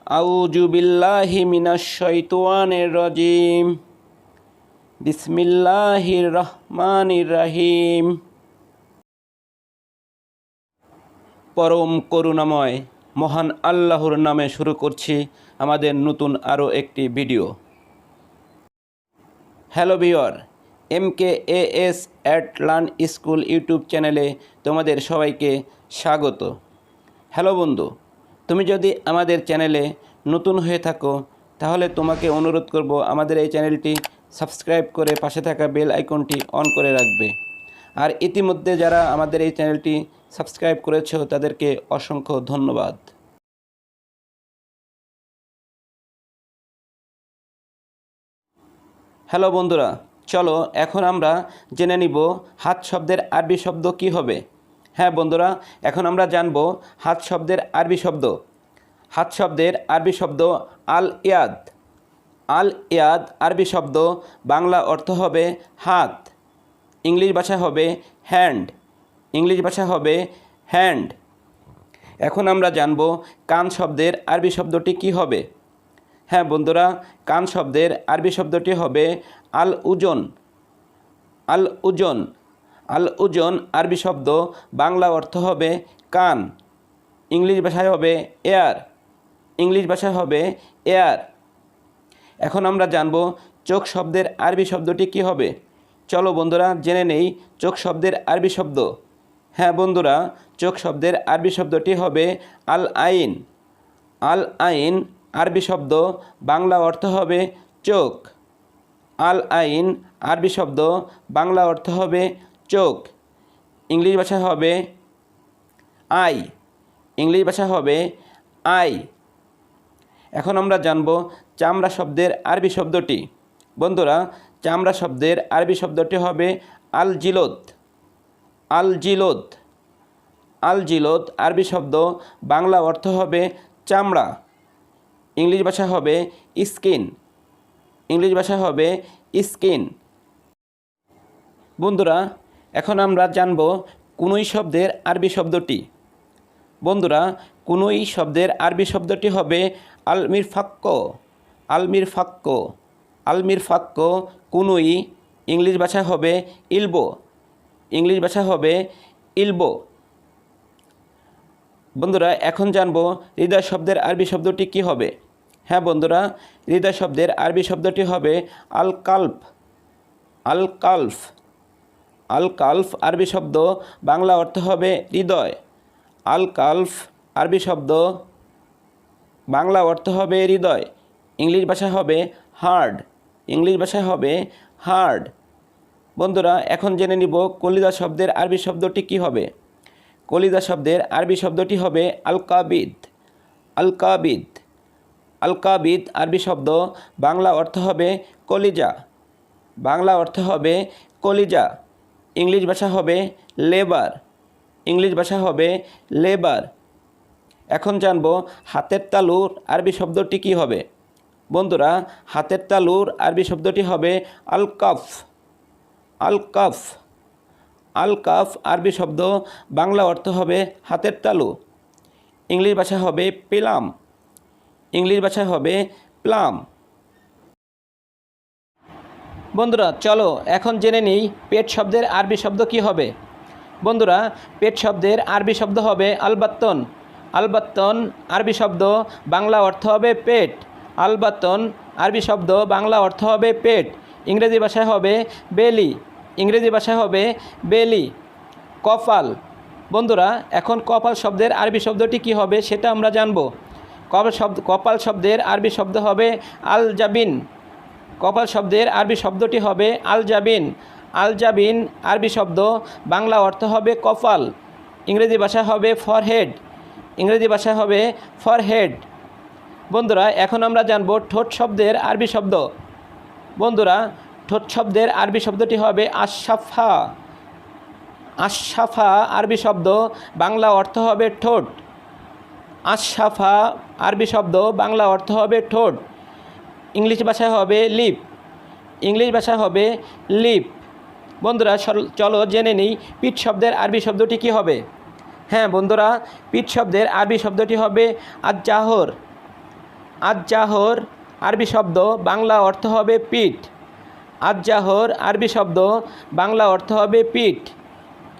আউযু বিল্লাহি মিনাশ শাইতানির রাজিম। বিসমিল্লাহির রহমানির রহিম। পরম করুণাময় মহান আল্লাহর নামে শুরু করছি আমাদের নতুন আরও একটি video. Hello viewer, MKAS at learn school YouTube চ্যানেলে তোমাদের সবাইকে স্বাগত। হ্যালো বন্ধু, তুমি যদি আমাদের চ্যানেলে নতুন হয়ে থাকো তাহলে তোমাকে অনুরোধ করব আমাদের এই চ্যানেলটি সাবস্ক্রাইব করে পাশে থাকা বেল আইকনটি অন করে রাখবে। আর ইতিমধ্যে যারা আমাদের এই চ্যানেলটি সাবস্ক্রাইব করেছো তাদেরকে অসংখ্য ধন্যবাদ। হ্যালো বন্ধুরা, চলো এখন আমরা জেনে নিব হাত শব্দের আরবি শব্দ কি হবে। হ্যাঁ বন্ধুরা, এখন আমরা জানব হাত শব্দের আরবি শব্দ। হাত শব্দের আরবি শব্দ আল ইয়াদ। আল ইয়াদ আরবি শব্দ, বাংলা অর্থ হবে হাত, ইংলিশ ভাষা হবে হ্যান্ড। ইংলিশ ভাষা হবে হ্যান্ড। এখন আমরা জানব কান শব্দের আরবি শব্দটি কি হবে। হ্যাঁ বন্ধুরা, কান শব্দের আরবি শব্দটি হবে আল উজন। আল উজন। আল উজন আরবি শব্দ, বাংলা অর্থ হবে কান, ইংলিশ ভাষায় হবে এয়ার। ইংলিশ ভাষায় হবে এয়ার। এখন আমরা জানব চোখ শব্দের আরবি শব্দটি কি হবে। চলো বন্ধুরা জেনে নেই চোখ শব্দের আরবি শব্দ। হ্যাঁ বন্ধুরা, চোখ শব্দের আরবি শব্দটি হবে আল আইন। আল আইন আরবি শব্দ, বাংলা অর্থ হবে চোখ। আল আইন আরবি শব্দ, বাংলা অর্থ হবে চোখ, ইংলিশ ভাষা হবে আই। ইংলিশ ভাষা হবে আই। এখন আমরা জানব চামড়া শব্দের আরবি শব্দটি। বন্ধুরা, চামড়া শব্দের আরবি শব্দটি হবে আল জিলোদ। আল জিলোদ। আল জিলোদ আরবি শব্দ, বাংলা অর্থ হবে চামড়া, ইংলিশ ভাষা হবে স্কিন। ইংলিশ ভাষা হবে স্কিন। বন্ধুরা, এখন আমরা জানব কুনুই শব্দের আরবি শব্দটি। বন্ধুরা, কুনুই শব্দের আরবি শব্দটি হবে আল মিরফাক্ক। আল মিরফাক্ক। আল মিরফাক্ক কুনুই, ইংলিশ ভাষা হবে ইলবো। ইংলিশ ভাষা হবে ইলবো। বন্ধুরা, এখন জানব হৃদয় শব্দের আরবি শব্দটি কি হবে। হ্যাঁ বন্ধুরা, হৃদয় শব্দের আরবি শব্দটি হবে আল কাল্প। আল কাল্ফ। আল কাল্ফ আরবি শব্দ, বাংলা অর্থ হবে হৃদয়। আল কাল্ফ আরবি শব্দ, বাংলা অর্থ হবে হৃদয়, ইংলিশ ভাষা হবে হার্ড। ইংলিশ ভাষা হবে হার্ড। বন্ধুরা, এখন জেনে নিব কলিজা শব্দের আরবি শব্দটি কি হবে। কলিজা শব্দের আরবি শব্দটি হবে আল কাবিদ। আল কাবিদ। আল কাবিদ আরবি শব্দ, বাংলা অর্থ হবে কলিজা। বাংলা অর্থ হবে কলিজা, ইংলিশ ভাষা হবে লেবার। ইংলিশ ভাষা হবে লেবার। এখন জানব হাতের তালুর আরবি শব্দটি কি হবে। বন্ধুরা, হাতের তালুর আরবি শব্দটি হবে আল কাফ। আল কাফ। আল কাফ আরবি শব্দ, বাংলা অর্থ হবে হাতের তালু, ইংলিশ ভাষা হবে প্লাম। ইংলিশ ভাষা হবে প্লাম। বন্ধুরা, চলো এখন জেনে নিই পেট শব্দের আরবি শব্দ কি হবে। বন্ধুরা, পেট শব্দের আরবি শব্দ হবে আলবাত্তন। আলবাত্তন আরবি শব্দ, বাংলা অর্থ হবে পেট। আলবাত্তন আরবি শব্দ, বাংলা অর্থ হবে পেট, ইংরেজি ভাষায় হবে বেলি। ইংরেজি ভাষায় হবে বেলি। কপাল। বন্ধুরা, এখন কপাল শব্দের আরবি শব্দটি কি হবে সেটা আমরা জানব। কপাল শব্দের আরবি শব্দ হবে আল জাবিন। কপাল শব্দের আরবি শব্দটি হবে আল জাবিন। আল জাবিন আরবি শব্দ, বাংলা অর্থ হবে কপাল, ইংরেজি ভাষা হবে ফরহেড। ইংরেজি ভাষা হবে ফরহেড। বন্ধুরা, এখন আমরা জানব ঠোঁট শব্দের আরবি শব্দ। বন্ধুরা, ঠোঁট শব্দের আরবি শব্দটি হবে আশাফা। আশাফা আরবি শব্দ, বাংলা অর্থ হবে ঠোঁট। আশাফা আরবি শব্দ, বাংলা অর্থ হবে ঠোঁট, ইংলিশ ভাষায় হবে লিপ। ইংলিশ ভাষা হবে লিপ। বন্ধুরা, চলো জেনে নিই পিঠ শব্দের আরবি শব্দটি কি হবে। হ্যাঁ বন্ধুরা, পিঠ শব্দের আরবি শব্দটি হবে আজ জাহর। আজ্জাহর আরবি শব্দ বাংলা অর্থ হবে পিঠ। আজ্জাহর আরবি শব্দ বাংলা অর্থ হবে পিঠ।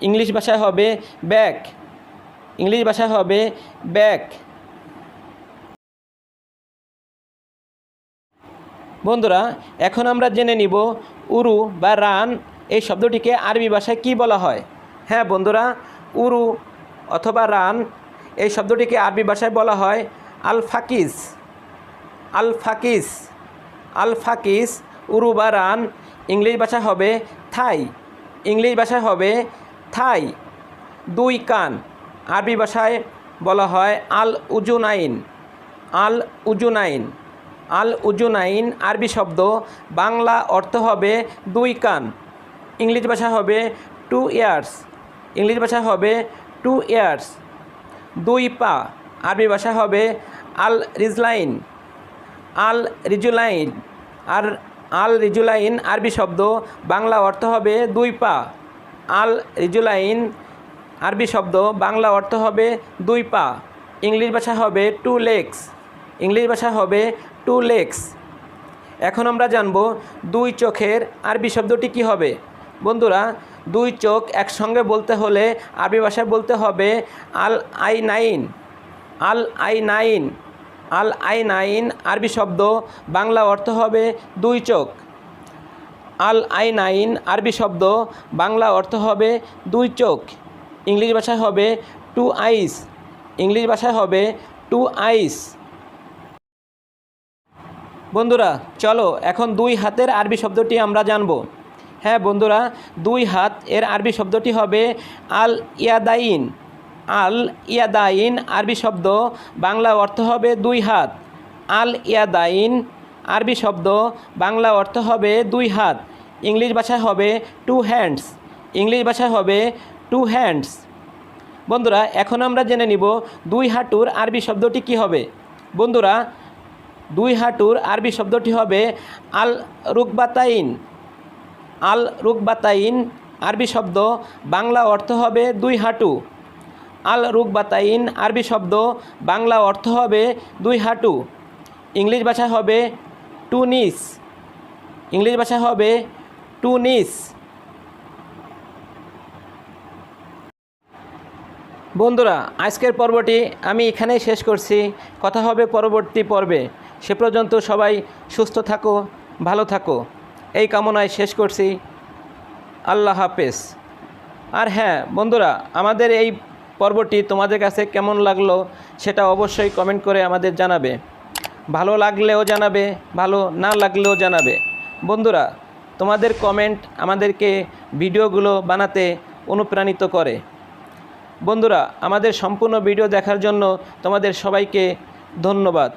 ইংলিশ ভাষায় হবে ব্যাক। ইংলিশ ভাষায় হবে ব্যাক। বন্ধুরা, এখন আমরা জেনে নিব উরু বা রান এই শব্দটিকে আরবি ভাষায় কি বলা হয়। হ্যাঁ বন্ধুরা, উরু অথবা রান এই শব্দটিকে আরবি ভাষায় বলা হয় আল ফাকিস। আল ফাকিস। আল ফাকিস উরু বা রান। ইংলিশ ভাষায় হবে থাই। ইংলিশ ভাষায় হবে থাই। দুই কান আরবি ভাষায় বলা হয় আল উজুনাইন। আল উজুনাইন। আল উজুনাইন আরবি শব্দ বাংলা অর্থ হবে দুই কান। ইংলিশ ভাষা হবে টু ইয়ার্স। ইংলিশ ভাষা হবে টু ইয়ার্স। দুই পা আরবি ভাষা হবে আল রিজলাইন। আল রিজুলাইন। আর আল রিজুলাইন আরবি শব্দ বাংলা অর্থ হবে দুই পা। আল রিজুলাইন আরবি শব্দ বাংলা অর্থ হবে দুই পা। ইংলিশ ভাষা হবে টু লেগস। ইংলিশ ভাষা হবে টু লেগস। এখন আমরা জানব দুই চোখের আরবি শব্দটি কী হবে। বন্ধুরা, দুই চোখ একসঙ্গে বলতে হলে আরবি ভাষায় বলতে হবে আল আইনাইন। আল আইনাইন। আল আইনাইন আরবি শব্দ বাংলা অর্থ হবে দুই চোখ। আল আইনাইন আরবি শব্দ বাংলা অর্থ হবে দুই চোখ। ইংলিশ ভাষায় হবে টু আইস। ইংলিশ ভাষায় হবে টু আইস। বন্ধুরা, চলো এখন দুই হাতের আরবি শব্দটি আমরা জানব। হ্যাঁ বন্ধুরা, দুই হাত এর আরবি শব্দটি হবে আল ইয়াদাইন। আল ইয়াদাইন আরবি শব্দ বাংলা অর্থ হবে দুই হাত। আল ইয়াদাইন আরবি শব্দ বাংলা অর্থ হবে দুই হাত। ইংলিশ ভাষায় হবে টু হ্যান্ডস। ইংলিশ ভাষায় হবে টু হ্যান্ডস। বন্ধুরা, এখন আমরা জেনে নিব দুই হাঁটুর আরবি শব্দটি কী হবে। বন্ধুরা, দুই হাঁটুর আরবি শব্দটি হবে আল রুকবাতাইন। আল রুকবাতাইন আরবি শব্দ বাংলা অর্থ হবে দুই হাঁটু। আল রুকবাতাইন আরবি শব্দ বাংলা অর্থ হবে দুই হাঁটু। ইংলিশ ভাষা হবে টু নিস। ইংলিশ ভাষা হবে টু নিস। বন্ধুরা, আজকের পর্বটি আমি এখানেই শেষ করছি। কথা হবে পরবর্তী পর্বে। সে পর্যন্ত সবাই সুস্থ থাকো, ভালো থাকো, এই কামনায় শেষ করছি। আল্লাহ হাফেজ। আর হ্যাঁ বন্ধুরা, আমাদের এই পর্বটি তোমাদের কাছে কেমন লাগলো সেটা অবশ্যই কমেন্ট করে আমাদের জানাবে। ভালো লাগলেও জানাবে, ভালো না লাগলেও জানাবে। বন্ধুরা, তোমাদের কমেন্ট আমাদেরকে ভিডিওগুলো বানাতে অনুপ্রাণিত করে। বন্ধুরা, আমাদের সম্পূর্ণ ভিডিও দেখার জন্য তোমাদের সবাইকে ধন্যবাদ।